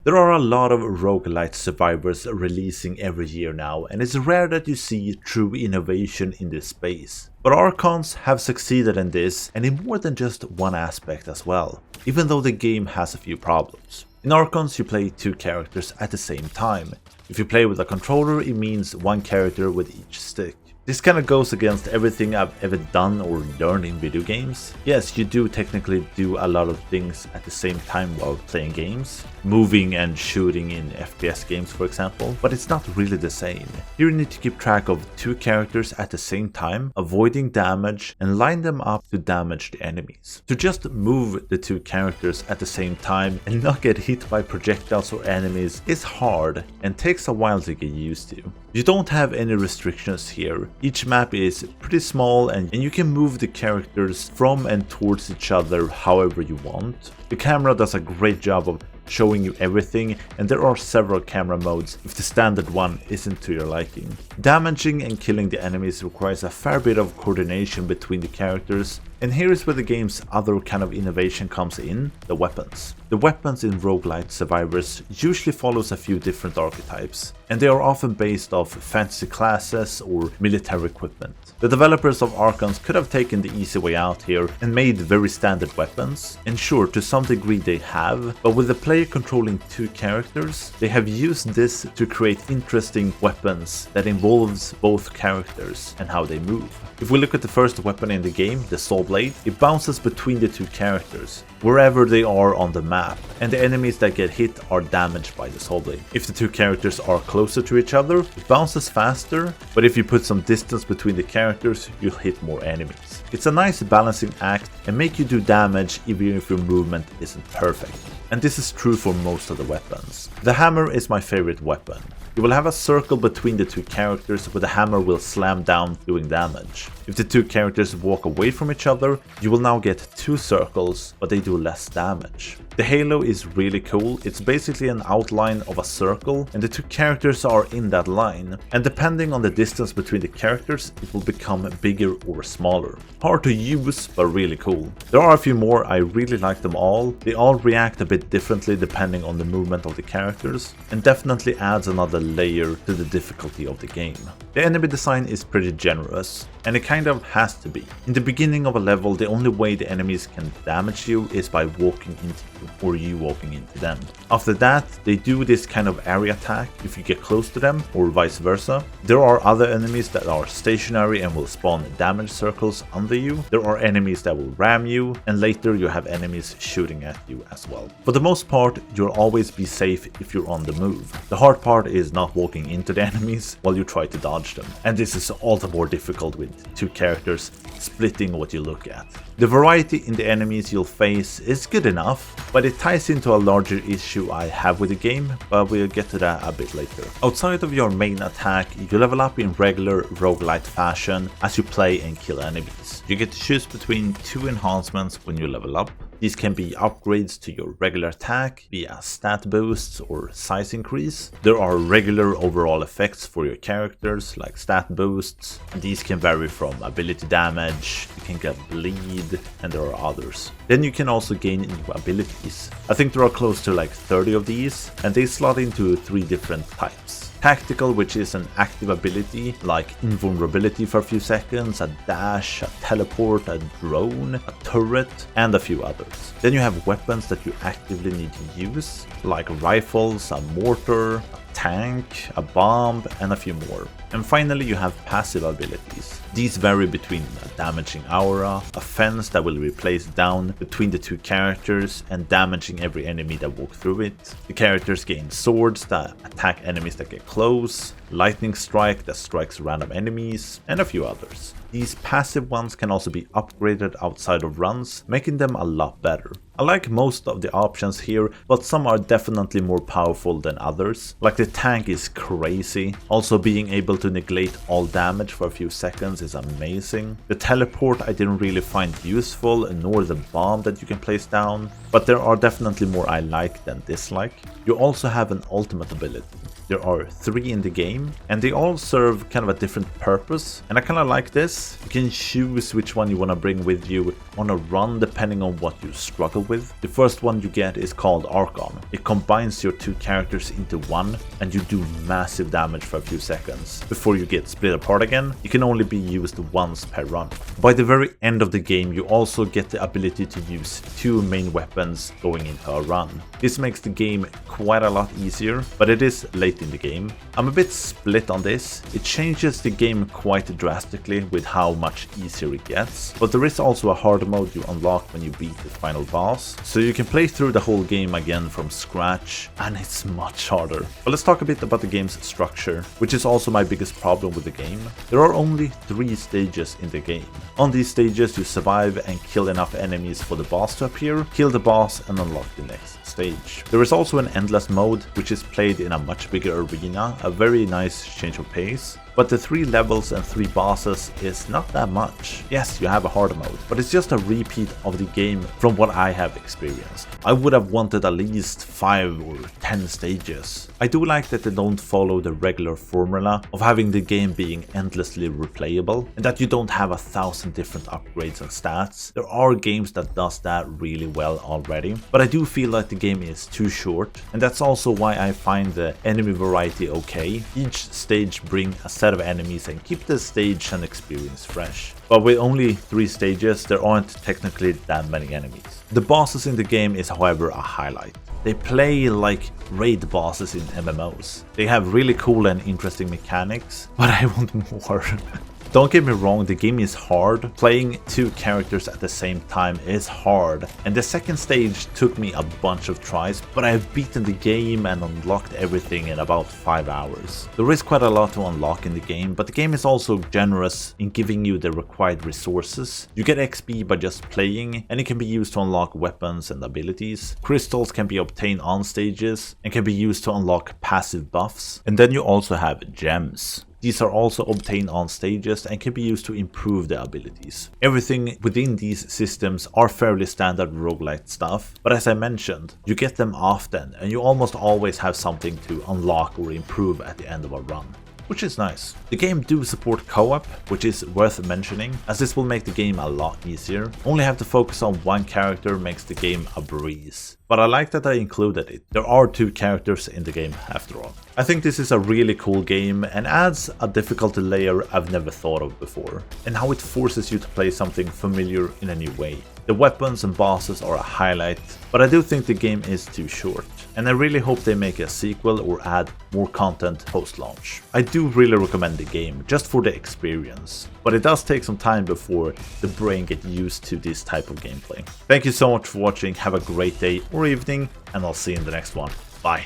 There are a lot of roguelite survivors releasing every year now, and it's rare that you see true innovation in this space. But Archons have succeeded in this, and in more than just one aspect as well, even though the game has a few problems. In Archons you play two characters at the same time. If you play with a controller, it means one character with each stick. This kinda goes against everything I've ever done or learned in video games. Yes, you do technically do a lot of things at the same time while playing games, moving and shooting in FPS games for example, but it's not really the same. Here you need to keep track of two characters at the same time, avoiding damage and line them up to damage the enemies. To just move the two characters at the same time and not get hit by projectiles or enemies is hard and takes a while to get used to. You don't have any restrictions here. Each map is pretty small and you can move the characters from and towards each other however you want. The camera does a great job of showing you everything, and there are several camera modes if the standard one isn't to your liking. Damaging and killing the enemies requires a fair bit of coordination between the characters, and here is where the game's other kind of innovation comes in, the weapons. The weapons in roguelite survivors usually follows a few different archetypes, and they are often based off fantasy classes or military equipment. The developers of Archons could have taken the easy way out here and made very standard weapons, and sure, to some degree they have, but with the player controlling two characters, they have used this to create interesting weapons that involves both characters and how they move. If we look at the first weapon in the game, the saw blade, it bounces between the two characters, wherever they are on the map, and the enemies that get hit are damaged by the saw blade. If the two characters are closer to each other, it bounces faster, but if you put some distance between the characters, you'll hit more enemies. It's a nice balancing act and make you do damage even if your movement isn't perfect. And this is true for most of the weapons. The hammer is my favorite weapon. You will have a circle between the two characters where the hammer will slam down doing damage. If the two characters walk away from each other, you will now get two circles, but they do less damage. The halo is really cool. It's basically an outline of a circle and the two characters are in that line, and depending on the distance between the characters it will become bigger or smaller. Hard to use but really cool. There are a few more, I really like them all. They all react a bit differently depending on the movement of the characters, and definitely adds another layer to the difficulty of the game. The enemy design is pretty generous, and it kind of has to be. In the beginning of a level, the only way the enemies can damage you is by walking into you or you walking into them. After that, they do this kind of area attack if you get close to them, or vice versa. There are other enemies that are stationary and will spawn damage circles under you. There are enemies that will ram you, and later you have enemies shooting at you as well. For the most part, you'll always be safe if you're on the move. The hard part is not walking into the enemies while you try to dodge them, and this is all the more difficult with two characters splitting what you look at. The variety in the enemies you'll face is good enough, but it ties into a larger issue I have with the game, but we'll get to that a bit later. Outside of your main attack, you level up in regular roguelite fashion as you play and kill enemies. You get to choose between two enhancements when you level up. These can be upgrades to your regular attack via stat boosts or size increase. There are regular overall effects for your characters like stat boosts, and these can vary from ability damage, you can get bleed, and there are others. Then you can also gain new abilities. I think there are close to like 30 of these, and they slot into 3 different types. Tactical, which is an active ability like invulnerability for a few seconds, a dash, a teleport, a drone, a turret, and a few others. Then you have weapons that you actively need to use, like rifles, a mortar, a tank, a bomb, and a few more. And finally you have passive abilities. These vary between a damaging aura, a fence that will replace down between the two characters and damaging every enemy that walk through it. The characters gain swords that attack enemies that get close, lightning strike that strikes random enemies, and a few others. These passive ones can also be upgraded outside of runs, making them a lot better. I like most of the options here, but some are definitely more powerful than others. Like the tank is crazy, also being able to negate all damage for a few seconds is amazing. The teleport I didn't really find useful, nor the bomb that you can place down, but there are definitely more I like than dislike. You also have an ultimate ability. There are 3 in the game, and they all serve kind of a different purpose, and I kind of like this. You can choose which one you want to bring with you on a run depending on what you struggle with. The first one you get is called Archon. It combines your 2 characters into one, and you do massive damage for a few seconds before you get split apart again. It can only be used once per run. By the very end of the game, you also get the ability to use 2 main weapons going into a run. This makes the game quite a lot easier, but it is late in the game. I'm a bit split on this. It changes the game quite drastically with how much easier it gets, but there is also a hard mode you unlock when you beat the final boss, so you can play through the whole game again from scratch, and it's much harder. But let's talk a bit about the game's structure, which is also my biggest problem with the game. There are only 3 stages in the game. On these stages you survive and kill enough enemies for the boss to appear, kill the boss and unlock the next stage. There is also an endless mode, which is played in a much bigger arena, a very nice change of pace. But the 3 levels and 3 bosses is not that much. Yes, you have a hard mode, but it's just a repeat of the game from what I have experienced. I would have wanted at least 5 or 10 stages. I do like that they don't follow the regular formula of having the game being endlessly replayable, and that you don't have 1,000 different upgrades and stats. There are games that does that really well already, but I do feel like the game is too short, and that's also why I find the enemy variety okay. Each stage brings a set of enemies and keep the stage and experience fresh. But with only 3 stages, there aren't technically that many enemies. The bosses in the game is however a highlight. They play like raid bosses in MMOs. They have really cool and interesting mechanics, but I want more. Don't get me wrong, the game is hard. Playing 2 characters at the same time is hard, and the second stage took me a bunch of tries, but I have beaten the game and unlocked everything in about 5 hours. There is quite a lot to unlock in the game, but the game is also generous in giving you the required resources. You get XP by just playing, and it can be used to unlock weapons and abilities. Crystals can be obtained on stages and can be used to unlock passive buffs. And then you also have gems. These are also obtained on stages and can be used to improve the abilities. Everything within these systems are fairly standard roguelite stuff, but as I mentioned, you get them often and you almost always have something to unlock or improve at the end of a run, which is nice. The game do support co-op, which is worth mentioning, as this will make the game a lot easier. Only have to focus on one character makes the game a breeze. But I like that I included it. There are 2 characters in the game after all. I think this is a really cool game and adds a difficulty layer I've never thought of before, and how it forces you to play something familiar in a new way. The weapons and bosses are a highlight, but I do think the game is too short, and I really hope they make a sequel or add more content post-launch. I do really recommend the game, just for the experience, but it does take some time before the brain gets used to this type of gameplay. Thank you so much for watching, have a great day or evening, and I'll see you in the next one.